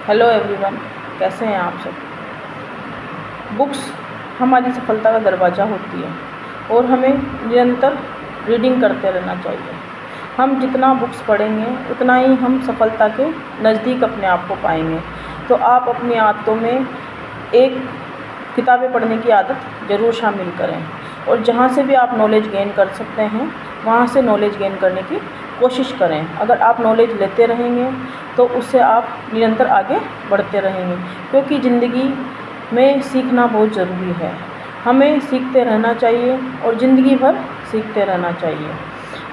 Hello everyone, कैसे हैं आप सब। बुक्स हमारी सफलता का दरवाज़ा होती है और हमें निरंतर रीडिंग करते रहना चाहिए। हम जितना बुक्स पढ़ेंगे उतना ही हम सफलता के नज़दीक अपने आप को पाएंगे। तो आप अपनी आदतों में एक किताबें पढ़ने की आदत ज़रूर शामिल करें और जहाँ से भी आप नॉलेज गेन कर सकते हैं वहाँ से नॉलेज गेन करने की कोशिश करें। अगर आप नॉलेज लेते रहेंगे तो उससे आप निरंतर आगे बढ़ते रहेंगे, क्योंकि ज़िंदगी में सीखना बहुत ज़रूरी है। हमें सीखते रहना चाहिए और ज़िंदगी भर सीखते रहना चाहिए।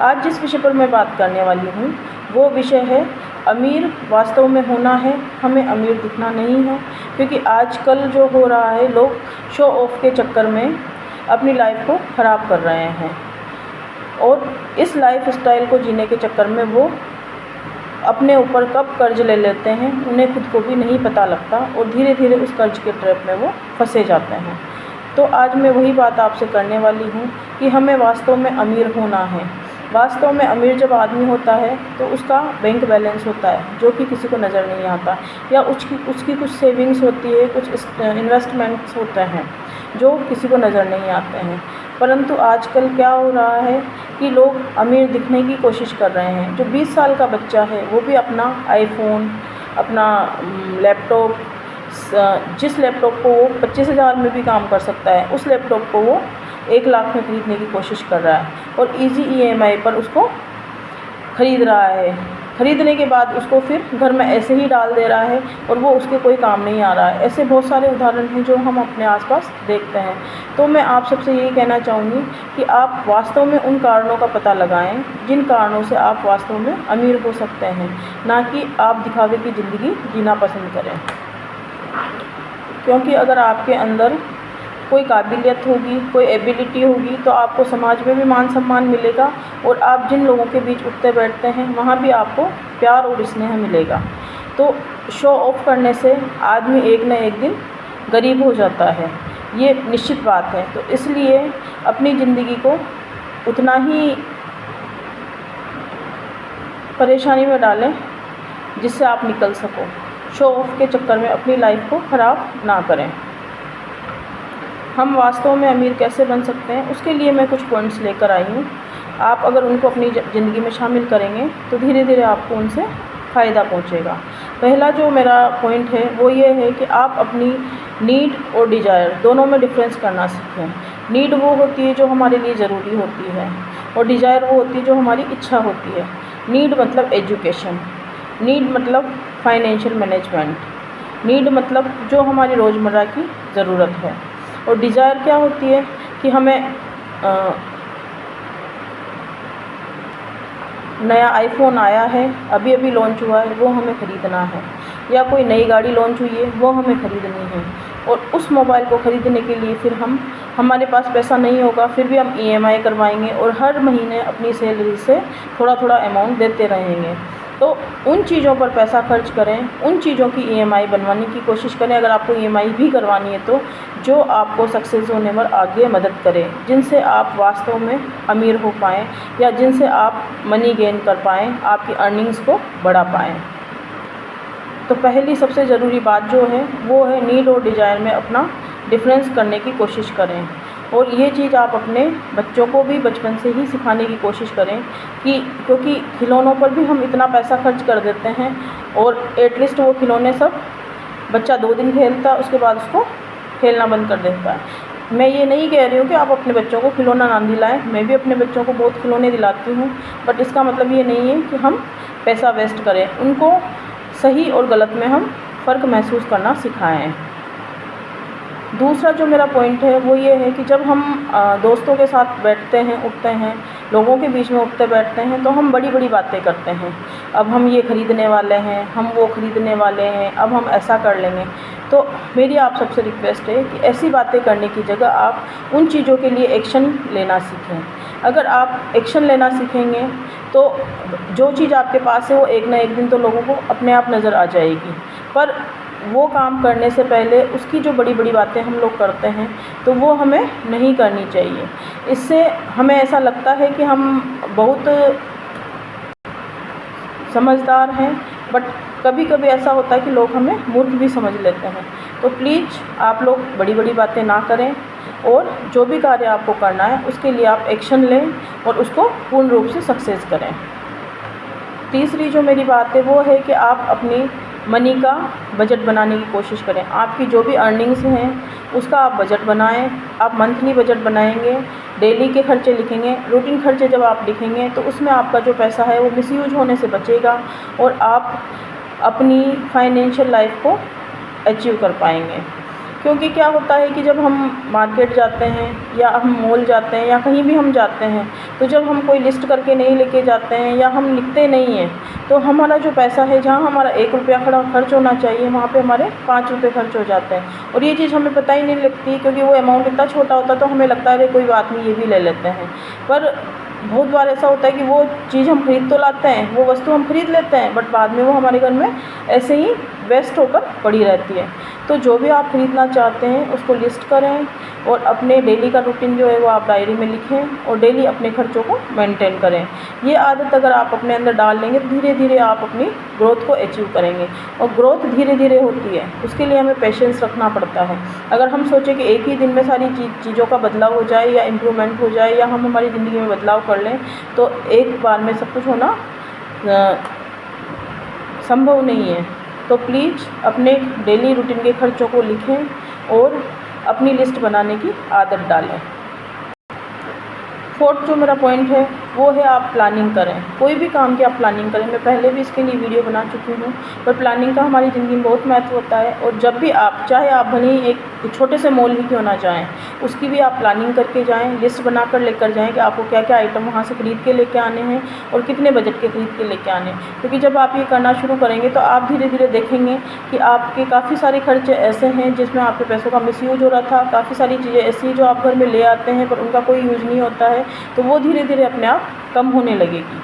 आज जिस विषय पर मैं बात करने वाली हूँ वो विषय है अमीर वास्तव में होना है, हमें अमीर दिखना नहीं है। क्योंकि आजकल जो हो रहा है, लोग शो ऑफ के चक्कर में अपनी लाइफ को ख़राब कर रहे हैं और इस लाइफ स्टाइल को जीने के चक्कर में वो अपने ऊपर कब कर्ज ले लेते हैं उन्हें खुद को भी नहीं पता लगता और धीरे धीरे उस कर्ज के ट्रैप में वो फंसे जाते हैं। तो आज मैं वही बात आपसे करने वाली हूँ कि हमें वास्तव में अमीर होना है। वास्तव में अमीर जब आदमी होता है तो उसका बैंक बैलेंस होता है जो कि किसी को नज़र नहीं आता, या उसकी कुछ सेविंग्स होती है, कुछ इन्वेस्टमेंट्स होते हैं जो किसी को नज़र नहीं आते हैं। परंतु आजकल क्या हो रहा है कि लोग अमीर दिखने की कोशिश कर रहे हैं। जो 20 साल का बच्चा है वो भी अपना आईफोन, अपना लैपटॉप, जिस लैपटॉप को वो 25,000 में भी काम कर सकता है उस लैपटॉप को वो 1 लाख में ख़रीदने की कोशिश कर रहा है और इजी EMI पर उसको ख़रीद रहा है। ख़रीदने के बाद उसको फिर घर में ऐसे ही डाल दे रहा है और वो उसके कोई काम नहीं आ रहा है। ऐसे बहुत सारे उदाहरण हैं जो हम अपने आसपास देखते हैं। तो मैं आप सबसे यही कहना चाहूँगी कि आप वास्तव में उन कारणों का पता लगाएं जिन कारणों से आप वास्तव में अमीर हो सकते हैं, ना कि आप दिखावे की ज़िंदगी जीना पसंद करें। क्योंकि अगर आपके अंदर कोई काबिलियत होगी, कोई एबिलिटी होगी तो आपको समाज में भी मान सम्मान मिलेगा और आप जिन लोगों के बीच उठते बैठते हैं वहाँ भी आपको प्यार और स्नेह मिलेगा। तो शो ऑफ करने से आदमी एक न एक दिन गरीब हो जाता है, ये निश्चित बात है। तो इसलिए अपनी ज़िंदगी को उतना ही परेशानी में डालें जिससे आप निकल सको। शो ऑफ के चक्कर में अपनी लाइफ को ख़राब ना करें। हम वास्तव में अमीर कैसे बन सकते हैं उसके लिए मैं कुछ पॉइंट्स लेकर आई हूँ। आप अगर उनको अपनी ज़िंदगी में शामिल करेंगे तो धीरे धीरे आपको उनसे फ़ायदा पहुँचेगा। पहला जो मेरा पॉइंट है वो ये है कि आप अपनी नीड और डिज़ायर दोनों में डिफरेंस करना सीखें। नीड वो होती है जो हमारे लिए ज़रूरी होती है और डिज़ायर वो होती है जो हमारी इच्छा होती है। नीड मतलब एजुकेशन, नीड मतलब फाइनेंशियल मैनेजमेंट, नीड मतलब जो हमारी रोज़मर्रा की ज़रूरत है। और डिज़ायर क्या होती है कि हमें नया आईफोन आया है, अभी अभी लॉन्च हुआ है, वो हमें ख़रीदना है, या कोई नई गाड़ी लॉन्च हुई है वो हमें ख़रीदनी है। और उस मोबाइल को ख़रीदने के लिए फिर हमारे पास पैसा नहीं होगा, फिर भी हम EMI करवाएंगे और हर महीने अपनी सैलरी से थोड़ा थोड़ा अमाउंट देते रहेंगे। तो उन चीज़ों पर पैसा खर्च करें, उन चीज़ों की EMI बनवाने की कोशिश करें। अगर आपको EMI भी करवानी है तो जो आपको सक्सेस होने में आगे मदद करें, जिनसे आप वास्तव में अमीर हो पाएँ या जिनसे आप मनी गेन कर पाएँ, आपकी अर्निंग्स को बढ़ा पाएँ। तो पहली सबसे ज़रूरी बात जो है वो है नीड और डिज़ायर में अपना डिफरेंस करने की कोशिश करें। और ये चीज़ आप अपने बच्चों को भी बचपन से ही सिखाने की कोशिश करें कि क्योंकि खिलौनों पर भी हम इतना पैसा खर्च कर देते हैं और एटलीस्ट वो खिलौने सब बच्चा 2 दिन खेलता है, उसके बाद उसको खेलना बंद कर देता है। मैं ये नहीं कह रही हूँ कि आप अपने बच्चों को खिलौना ना दिलाएं, मैं भी अपने बच्चों को बहुत खिलौने दिलाती हूँ, बट इसका मतलब ये नहीं है कि हम पैसा वेस्ट करें। उनको सही और गलत में हम फ़र्क महसूस करना सिखाएं। दूसरा जो मेरा पॉइंट है वो ये है कि जब हम दोस्तों के साथ बैठते हैं, उठते हैं, लोगों के बीच में उठते बैठते हैं तो हम बड़ी बड़ी बातें करते हैं। अब हम ये ख़रीदने वाले हैं, हम वो ख़रीदने वाले हैं, अब हम ऐसा कर लेंगे। तो मेरी आप सबसे रिक्वेस्ट है कि ऐसी बातें करने की जगह आप उन चीज़ों के लिए एक्शन लेना सीखें। अगर आप एक्शन लेना सीखेंगे तो जो चीज़ आपके पास है वो एक ना एक दिन तो लोगों को अपने आप नज़र आ जाएगी। पर वो काम करने से पहले उसकी जो बड़ी बड़ी बातें हम लोग करते हैं तो वो हमें नहीं करनी चाहिए। इससे हमें ऐसा लगता है कि हम बहुत समझदार हैं, बट कभी कभी ऐसा होता है कि लोग हमें मूर्ख भी समझ लेते हैं। तो प्लीज़ आप लोग बड़ी बड़ी बातें ना करें और जो भी कार्य आपको करना है उसके लिए आप एक्शन लें और उसको पूर्ण रूप से सक्सेस करें। तीसरी जो मेरी बात है वो है कि आप अपनी मनी का बजट बनाने की कोशिश करें। आपकी जो भी अर्निंग्स हैं उसका आप बजट बनाएं। आप मंथली बजट बनाएंगे, डेली के खर्चे लिखेंगे, रूटीन खर्चे जब आप लिखेंगे तो उसमें आपका जो पैसा है वो मिसयूज होने से बचेगा और आप अपनी फाइनेंशियल लाइफ को अचीव कर पाएंगे। क्योंकि क्या होता है कि जब हम मार्केट जाते हैं या हम मॉल जाते हैं या कहीं भी हम जाते हैं तो जब हम कोई लिस्ट करके नहीं लेके जाते हैं या हम लिखते नहीं हैं तो हमारा जो पैसा है, जहाँ हमारा 1 रुपया खर्च होना चाहिए वहाँ पे हमारे 5 रुपये खर्च हो जाते हैं। और ये चीज़ हमें पता ही नहीं लगती क्योंकि वो अमाउंट इतना छोटा होता है तो हमें लगता है अरे कोई बात नहीं, ये भी ले लेते हैं। पर बहुत बार ऐसा होता है कि वो चीज़ हम खरीद तो लाते हैं, वो वस्तु हम खरीद लेते हैं, बट बाद में वो हमारे घर में ऐसे ही वेस्ट होकर पड़ी रहती है। तो जो भी आप खरीदना चाहते हैं उसको लिस्ट करें और अपने डेली का रूटीन जो है वो आप डायरी में लिखें और डेली अपने खर्चों को मेंटेन करें। ये आदत अगर आप अपने अंदर डाल लेंगे तो धीरे धीरे आप अपनी ग्रोथ को अचीव करेंगे। और ग्रोथ धीरे धीरे होती है, उसके लिए हमें पेशेंस रखना पड़ता है। अगर हम सोचें कि एक ही दिन में सारी चीज़ों का बदलाव हो जाए या इम्प्रूवमेंट हो जाए या हम हमारी ज़िंदगी में बदलाव कर लें तो एक बार में सब कुछ होना संभव नहीं है। तो प्लीज़ अपने डेली रूटीन के खर्चों को लिखें और अपनी लिस्ट बनाने की आदत डालें। फोर्थ जो मेरा पॉइंट है वो है आप प्लानिंग करें। कोई भी काम की आप प्लानिंग करें। मैं पहले भी इसके लिए वीडियो बना चुकी हूँ, पर प्लानिंग का हमारी ज़िंदगी में बहुत महत्व होता है। और जब भी आप चाहे आप भले ही एक छोटे से मॉल ही क्यों ना जाएं, उसकी भी आप प्लानिंग करके जाएं, लिस्ट बनाकर लेकर जाएं कि आपको क्या क्या आइटम वहाँ से ख़रीद के लेके आने हैं और कितने बजट के ख़रीद के लेके आने हैं। क्योंकि जब आप ये करना शुरू करेंगे तो आप धीरे धीरे देखेंगे कि आपके काफ़ी सारे खर्चे ऐसे हैं जिसमें आपके पैसों का मिसयूज हो रहा था। काफ़ी सारी चीज़ें ऐसी जो आप घर में ले आते हैं पर उनका कोई यूज़ नहीं होता है, तो वो धीरे धीरे अपने आप कम होने लगेगी।